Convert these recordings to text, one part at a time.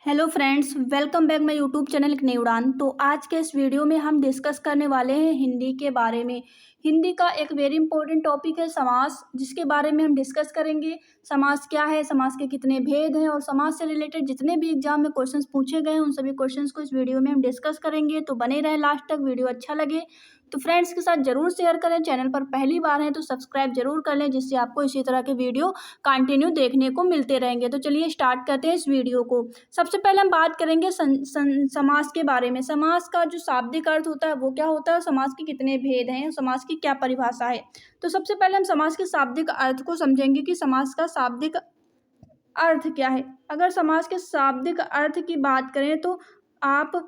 Hello friends, welcome back my YouTube channel एक नई उड़ान। तो आज के इस वीडियो में हम डिस्कस करने वाले हैं हिंदी के बारे में। हिंदी का एक वेरी इंपॉर्टेंट टॉपिक है समास, जिसके बारे में हम डिस्कस करेंगे। समास क्या है, समास के कितने भेद हैं और समास से रिलेटेड जितने भी एग्जाम में क्वेश्चंस पूछे गए हैं उन सभी क्वेश्चंस को इस वीडियो में हम डिस्कस करेंगे। तो बने रहें लास्ट तक। वीडियो अच्छा लगे तो फ्रेंड्स के साथ जरूर शेयर करें। चैनल पर पहली बार हैं तो सब्सक्राइब जरूर कर लें, जिससे आपको इसी तरह के वीडियो कंटिन्यू देखने को मिलते रहेंगे। तो चलिए स्टार्ट करते हैं इस वीडियो को। सबसे पहले हम बात करेंगे समास के बारे में। समास का जो शाब्दिक अर्थ होता है वो क्या होता है, समास के कितने भेद हैं, समास की क्या परिभाषा है। तो सबसे पहले हम समास के शाब्दिक अर्थ को समझेंगे कि समास का शाब्दिक अर्थ क्या है। अगर समास के शाब्दिक अर्थ की बात करें तो आप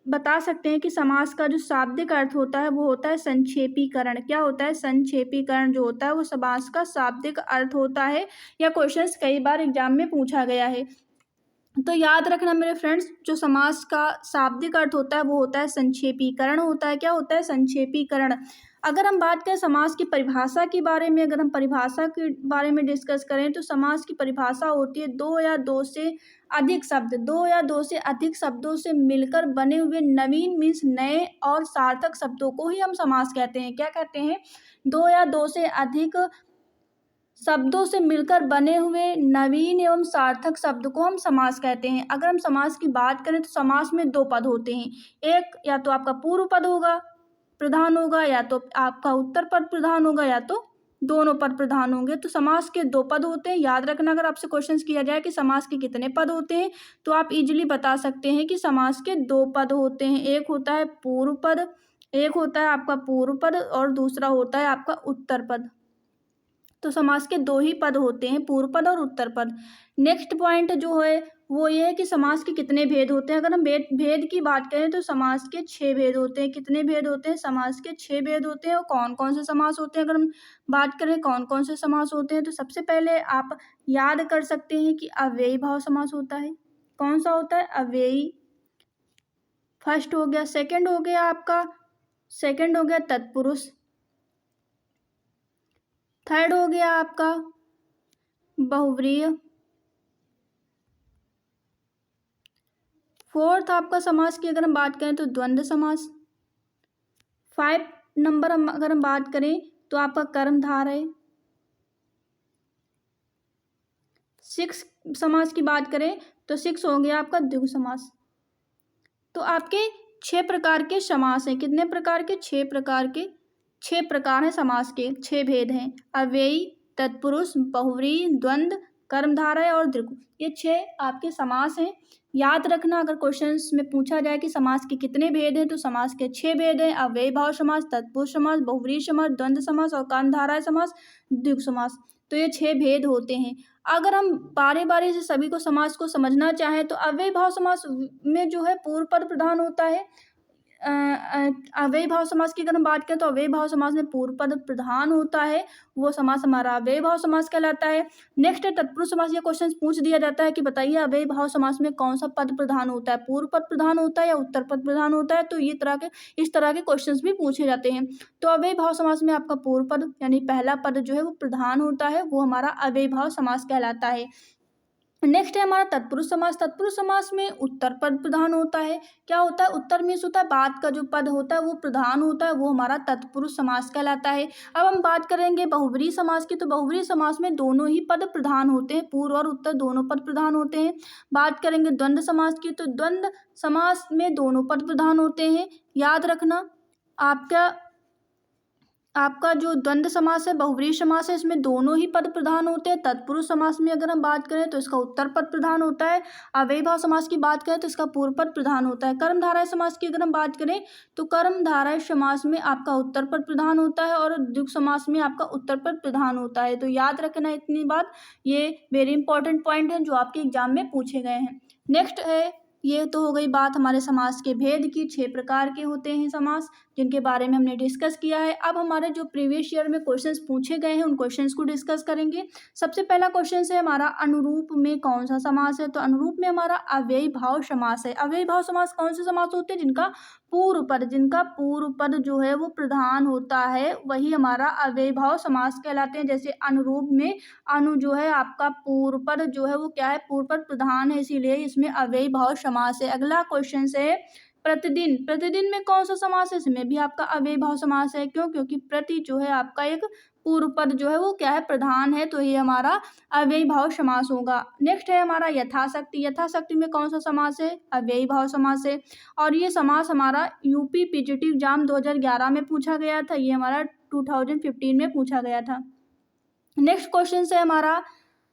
बता सकते हैं कि समास का जो शाब्दिक अर्थ होता है वो होता है संक्षेपीकरण। क्या होता है, संक्षेपीकरण जो होता है वो समास का शाब्दिक अर्थ होता है। या क्वेश्चंस कई बार एग्जाम में पूछा गया है। तो याद रखना मेरे फ्रेंड्स, जो समास का शाब्दिक अर्थ होता है वो होता है संक्षेपीकरण होता है। क्या होता है, संक्षेपीकरण। अगर हम बात करें समास की परिभाषा के बारे में, अगर हम परिभाषा के बारे में डिस्कस करें तो समास की परिभाषा होती है दो या दो से अधिक शब्द, दो या दो से अधिक शब्दों से मिलकर बने हुए नवीन मीन्स नए और सार्थक शब्दों को ही हम समास कहते हैं। क्या कहते हैं, दो या दो से अधिक शब्दों से मिलकर बने हुए नवीन एवं सार्थक शब्द को हम समास कहते हैं। अगर हम समास की बात करें तो समास में दो पद होते हैं। एक या तो आपका पूर्व पद होगा, प्रधान होगा, या तो आपका उत्तर पद प्रधान होगा, या तो दोनों पद प्रधान होंगे। तो समास के दो पद होते हैं। याद रखना, अगर आपसे क्वेश्चन किया जाए कि समास के कितने पद होते हैं तो आप इजीली बता सकते हैं कि समास के दो पद होते हैं। एक होता है पूर्व पद, एक होता है आपका पूर्व पद और दूसरा होता है आपका उत्तर पद। तो समास के दो ही पद होते हैं, पूर्व पद और उत्तर पद। नेक्स्ट पॉइंट जो है वो ये है कि समास के कितने भेद होते हैं। अगर हम भेद की बात करें तो समास के 6 भेद होते हैं। कितने भेद होते हैं, समास के 6 भेद होते हैं। और कौन कौन से समास होते हैं, अगर हम बात करें कौन कौन से समास होते हैं तो सबसे पहले आप याद कर सकते हैं कि अव्ययी भाव समास होता है। कौन सा होता है, अव्ययी। फर्स्ट हो गया। सेकंड हो गया आपका, सेकंड हो गया तत्पुरुष। थर्ड हो गया आपका बहुव्रीहि। फोर्थ आपका समास की अगर हम बात करें तो द्वंद्व समास। 5 नंबर अगर हम बात करें तो आपका कर्मधारय। 6 समास की बात करें तो 6 हो गया आपका द्विगु समास। तो आपके 6 प्रकार के समास हैं। कितने प्रकार के, 6 प्रकार के। 6 प्रकार हैं समास के, 6 भेद हैं। अव्ययी, तत्पुरुष, बहुव्रीहि, द्वंद्व, कर्मधारय और द्विगु। ये 6 आपके समास हैं। याद रखना, अगर क्वेश्चंस में पूछा जाए कि समास के कितने भेद हैं तो समास के 6 भेद हैं। अव्ययी भाव समास, तत्पुरुष समास, बहुव्रीहि समास, द्वंद्व समास और कर्मधारय समास, द्विगु समास। तो ये 6 भेद होते हैं। अगर हम बारी बारी से सभी को समास को समझना चाहें तो अव्ययी भाव समास में जो है पूर्व पद प्रधान होता है। अव्ययी भाव समास की अगर हम बात करें तो अव्ययी भाव समास में पूर्व पद प्रधान होता है, वो समास हमारा अव्ययी भाव समास कहलाता है। नेक्स्ट है तत्पुरुष समास। ये क्वेश्चन पूछ दिया जाता है कि बताइए अव्ययी भाव समास में कौन सा पद प्रधान होता है, पूर्व पद प्रधान होता है या उत्तर पद प्रधान होता है। तो ये इस तरह के क्वेश्चंस भी पूछे जाते हैं। तो अव्ययी भाव समास में आपका पूर्व पद यानी पहला पद जो है वो प्रधान होता है, वो हमारा अव्ययी भाव समास कहलाता है। नेक्स्ट है हमारा तत्पुरुष समास। तत्पुरुष समास में उत्तर पद प्रधान होता है। क्या होता है, उत्तर मीन्स होता है बाद का जो पद होता है वो प्रधान होता है, वो हमारा तत्पुरुष समास कहलाता है। अब हम बात करेंगे बहुव्रीहि समास की। तो बहुव्रीहि समास में दोनों ही पद प्रधान होते हैं, पूर्व और उत्तर दोनों पद प्रधान होते हैं। बात करेंगे द्वंद्व समास की, तो द्वंद्व समास में दोनों पद प्रधान होते हैं। याद रखना, आपका जो द्वंद्व समास है, बहुव्रीहि समास है, इसमें दोनों ही पद प्रधान होते हैं। तत्पुरुष समास में अगर हम बात करें तो इसका उत्तर पद प्रधान होता है। अव्ययी भाव समास की बात करें तो इसका पूर्व पद प्रधान होता है। कर्मधारय समास की अगर हम बात करें तो कर्मधारय समास में आपका उत्तर पद प्रधान होता है और द्विगु समास में आपका उत्तर पद प्रधान होता है। तो याद रखना इतनी बात, ये वेरी इंपॉर्टेंट पॉइंट है जो आपके एग्जाम में पूछे गए हैं। नेक्स्ट है, ये तो हो गई बात हमारे समास के भेद की। 6 प्रकार के होते हैं समास। जिनके बारे में हमने डिस्कस किया है। अब हमारे जो प्रीवियस ईयर में क्वेश्चंस पूछे गए हैं उन क्वेश्चंस को डिस्कस करेंगे। सबसे पहला क्वेश्चन है हमारा, अनुरूप में कौन सा समास है? तो अनुरूप में हमारा अव्ययी भाव समास है। अव्ययी भाव समास कौन से समास होते हैं? जिनका पूर्व पद जो है वो प्रधान होता है, वही हमारा अव्ययी भाव समास कहलाते हैं। जैसे अनुरूप में अनु जो है आपका पूर्व पद जो है वो क्या है? पूर्व पद प्रधान है, इसीलिए इसमें अव्ययी भाव समास है। अगला क्वेश्चन है प्रतिदिन। प्रतिदिन में कौन सा समास है? इसमें भी आपका अव्ययी भाव समास है। क्यों? क्योंकि प्रति जो है आपका एक पूर्व पद जो है वो क्या है? प्रधान है, तो ये हमारा अव्ययी भाव समास होगा। नेक्स्ट है हमारा यथाशक्ति। यथाशक्ति में कौन सा समास है? अव्ययी भाव समास है। और ये समास हमारा यूपी पीजीटी एग्जाम 2011 में पूछा गया था, ये हमारा 2015 में पूछा गया था। नेक्स्ट क्वेश्चन है हमारा,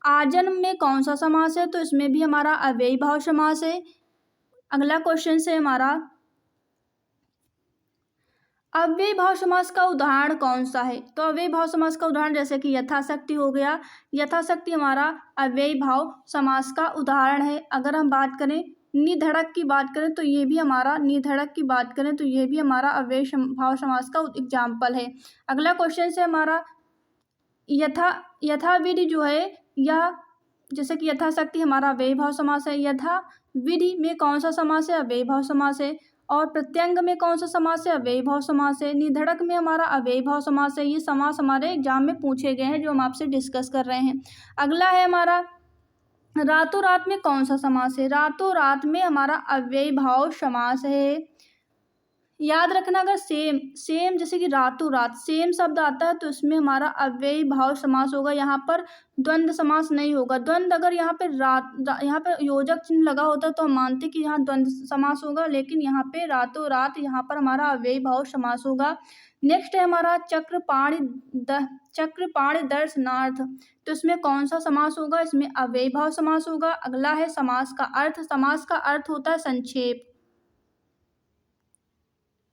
आजन्म में कौन सा समास है? तो इसमें भी हमारा अव्ययी भाव समास है। अगला क्वेश्चन है हमारा, अव्ययी भाव समास का उदाहरण कौन सा है? तो अव्ययी भाव समास का उदाहरण जैसे कि यथाशक्ति हो गया, यथाशक्ति हमारा अव्ययी भाव समास का उदाहरण है। अगर हम बात करें निधड़क की बात करें तो ये भी हमारा निधड़क की बात करें तो ये भी हमारा अव्ययी भाव समास का एग्जाम्पल है। अगला क्वेश्चन है हमारा, यथाविधि जो है या जैसे कि यथाशक्ति हमारा अव्ययी भाव समास है, यथा विधि में कौन सा समास है? अव्ययी भाव समास है। और प्रत्यंग में कौन सा समास है? अव्ययी भाव समास है। निधड़क में हमारा अव्ययी भाव समास है। ये समास हमारे एग्जाम में पूछे गए हैं जो हम आपसे डिस्कस कर रहे हैं। अगला है हमारा, रातों रात में कौन सा समास है? रातों रात में हमारा अव्ययी भाव समास है। याद रखना, अगर सेम जैसे कि रातों रात सेम शब्द आता है तो इसमें हमारा अव्ययी भाव समास होगा, यहाँ पर द्वंद्व समास नहीं होगा। द्वंद्व अगर यहाँ पे यहाँ पे योजक चिन्ह लगा होता तो हम मानते कि यहाँ द्वंद्व समास होगा, लेकिन यहाँ पे रातों रात यहाँ पर हमारा अव्ययी भाव समास होगा। नेक्स्ट है हमारा चक्रपाणि दर्शनार्थ। तो इसमें कौन सा समास होगा? इसमें अव्ययी भाव समास होगा। अगला है समास का अर्थ। समास का अर्थ होता है संक्षेप।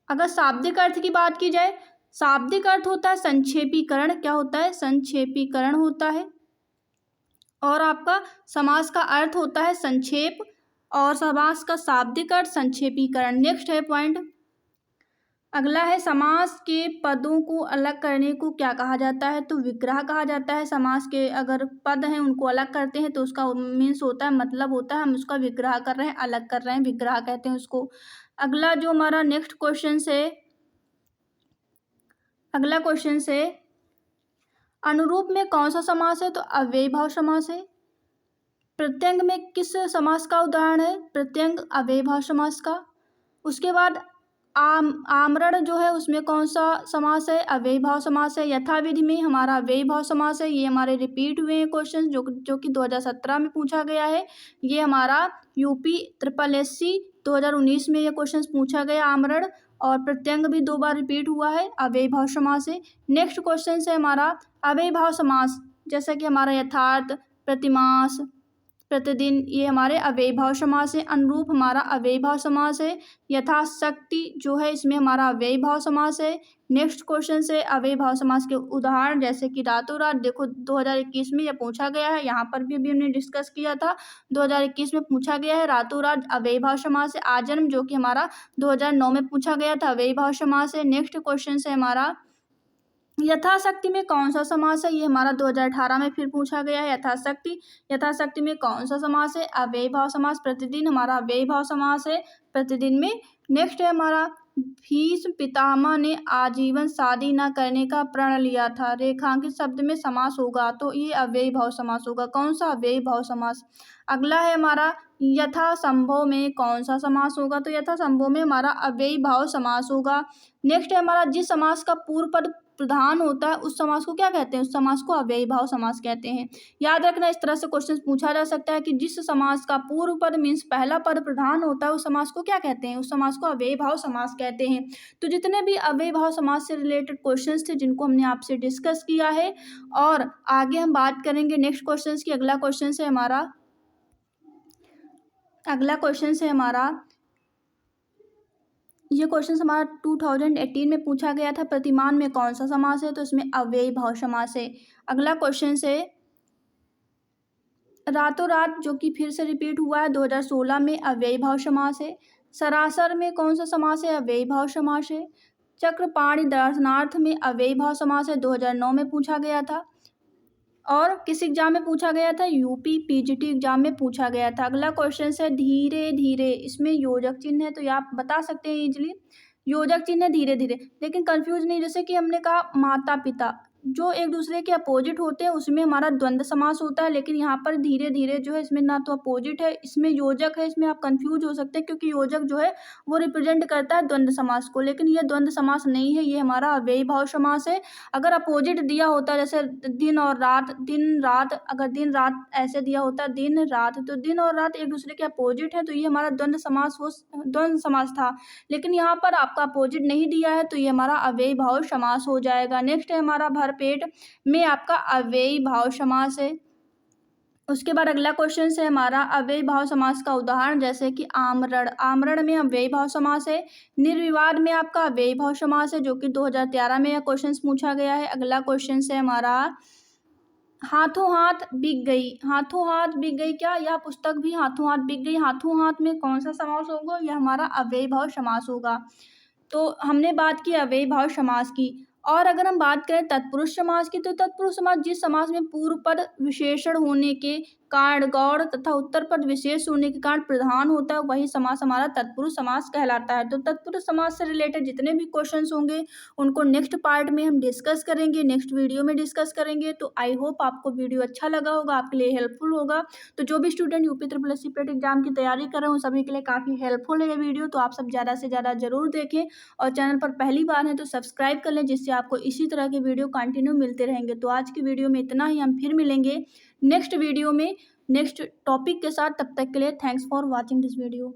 अगर शाब्दिक अर्थ की बात की जाए, शाब्दिक अर्थ होता है संक्षेपीकरण। क्या होता है? संक्षेपीकरण होता है। और आपका समास का अर्थ होता है संक्षेप और समास का शाब्दिक अर्थ संक्षेपीकरण। नेक्स्ट है पॉइंट, अगला है समास के पदों को अलग करने को क्या कहा जाता है? तो विग्रह कहा जाता है। समास के अगर पद हैं उनको अलग करते हैं तो उसका मीन्स होता है, मतलब होता है हम उसका विग्रह कर रहे हैं, अलग कर रहे हैं, विग्रह कहते हैं उसको। अगला जो हमारा नेक्स्ट क्वेश्चन है, अगला क्वेश्चन है अनुरूप में कौन सा समास है? तो अव्ययी भाव समास है। प्रत्यंग में किस समास का उदाहरण है? प्रत्यंग अव्ययी भाव समास का। उसके बाद आमरण जो है उसमें कौन सा समास है? अव्ययी भाव समास है। यथाविधि में हमारा अव्ययी भाव समास है। ये हमारे रिपीट हुए हैं क्वेश्चन जो कि 2017 में पूछा गया है। ये हमारा यूपी SSSC 2019 में ये क्वेश्चन पूछा गया आमरण। और प्रत्यंग भी 2 बार रिपीट हुआ है, अव्ययी भाव समास है। नेक्स्ट क्वेश्चन है हमारा अव्ययी भाव समास, जैसा कि हमारा यथार्थ, प्रतिमास, प्रतिदिन, ये हमारे अव्ययी भाव समास है। अनुरूप हमारा अव्ययी भाव समास है। यथाशक्ति जो है इसमें हमारा अव्ययी भाव समास है। नेक्स्ट क्वेश्चन से अव्ययी भाव समास के उदाहरण जैसे कि रातों रात, देखो 2021 में यह पूछा गया है, यहाँ पर भी अभी हमने डिस्कस किया था, 2021 में पूछा गया है रातों रात अव्ययी भाव समास है। आजन्म जो कि हमारा 2009 में पूछा गया था, अव्ययी भाव समास है। नेक्स्ट क्वेश्चन है हमारा यथाशक्ति में कौन सा समास है? ये हमारा 2018 में फिर पूछा गया है। यथाशक्ति में कौन सा समास है? अव्ययी भाव समास। प्रतिदिन हमारा अव्ययी भाव समास है, प्रतिदिन में। नेक्स्ट है हमारा भीष्म पितामह ने आजीवन शादी न करने का प्रण लिया था, रेखांकित शब्द में समास होगा तो ये अव्ययी भाव समास होगा। कौन सा? अव्ययी भाव समास। अगला है हमारा यथासंभव में कौन सा समास होगा? तो यथासंभव में हमारा अव्ययी भाव समास होगा। नेक्स्ट है हमारा जिस समास का पूर्व पद प्रधान होता है उस समास को क्या कहते हैं? उस समास को अव्ययी भाव समास कहते हैं। याद रखना, इस तरह से क्वेश्चन पूछा जा सकता है कि जिस समास का पूर्व पद मीन्स पहला पद प्रधान होता है उस समास को क्या कहते हैं? उस समास को अव्ययी भाव समास कहते हैं। तो जितने भी अव्ययी भाव समास से रिलेटेड क्वेश्चंस थे जिनको हमने आपसे डिस्कस किया है, और आगे हम बात करेंगे नेक्स्ट क्वेश्चन की। अगला क्वेश्चन है हमारा ये क्वेश्चन हमारा 2018 में पूछा गया था, प्रतिमान में कौन सा समास है? तो इसमें अव्ययी भाव समास है। अगला क्वेश्चन है रातों रात जो कि फिर से रिपीट हुआ है 2016 में, अव्ययी भाव समास है। सरासर में कौन सा समास है? अव्ययी भाव समास है। चक्रपाणि दर्शनार्थ में अव्ययी भाव समास है, 2009 में पूछा गया था। और किस एग्जाम में पूछा गया था? यूपी पीजीटी एग्जाम में पूछा गया था। अगला क्वेश्चन है धीरे धीरे, इसमें योजक चिन्ह है तो ये आप बता सकते हैं इजीली। योजक चिन्ह है धीरे धीरे, लेकिन कंफ्यूज नहीं। जैसे कि हमने कहा माता पिता जो एक दूसरे के अपोजिट होते हैं उसमें हमारा द्वंद्व समास होता है, लेकिन यहाँ पर धीरे धीरे जो है इसमें ना तो अपोजिट है, इसमें योजक है। इसमें आप कंफ्यूज हो सकते हैं क्योंकि योजक जो है वो रिप्रेजेंट करता है द्वंद्व समास को, लेकिन ये द्वंद्व समास नहीं है, ये हमारा अव्ययी भाव समास है। अगर अपोजिट दिया होता है जैसे दिन और रात, दिन रात, अगर दिन रात ऐसे दिया होता दिन रात, तो दिन और रात एक दूसरे के अपोजिट है तो ये हमारा द्वंद्व समास था। लेकिन यहाँ पर आपका अपोजिट नहीं दिया है तो ये हमारा अव्ययी भाव समास हो जाएगा। नेक्स्ट है हमारा भरपेट में आपका अव्ययी भाव समास है। उसके बाद अगला क्वेश्चन है हमारा अव्ययी भाव समास का उदाहरण, जैसे कि आमरण, आमरण में अव्ययी भाव समास है। निर्विवाद में आपका अव्ययी भाव समास है, जो कि 2013 में यह क्वेश्चन पूछा गया है। अगला क्वेश्चन है हमारा हाथों हाथ बिक गई, हाथों हाथ बिक गई, क्या यह पुस्तक भी हाथों हाथ बिक गई? हाथों हाथ में कौन सा समास होगा? यह हमारा अव्ययी भाव समास होगा। तो हमने बात की अव्ययी भाव समास की। और अगर हम बात करें तत्पुरुष समास की, तो तत्पुरुष समास जिस समास में पूर्व पद विशेषण होने के कारण गौड़ तथा उत्तर पद विशेष होने के कारण प्रधान होता है, वही समास हमारा तत्पुरुष समास कहलाता है। तो तत्पुरुष समास से रिलेटेड जितने भी क्वेश्चंस होंगे उनको नेक्स्ट पार्ट में हम डिस्कस करेंगे, नेक्स्ट वीडियो में डिस्कस करेंगे। तो आई होप आपको वीडियो अच्छा लगा होगा, आपके लिए हेल्पफुल होगा। तो जो भी student UP triple S C प्लेट एग्जाम की तैयारी कर रहे हैं सभी के लिए काफ़ी हेल्पफुल है ये वीडियो, तो आप सब ज़्यादा से ज़्यादा जरूर देखें। और चैनल पर पहली बार है तो सब्सक्राइब कर लें, जिससे आपको इसी तरह के वीडियो कंटिन्यू मिलते रहेंगे। तो आज की वीडियो में इतना ही, हम फिर मिलेंगे नेक्स्ट वीडियो में नेक्स्ट टॉपिक के साथ। तब तक के लिए thanks for watching this video.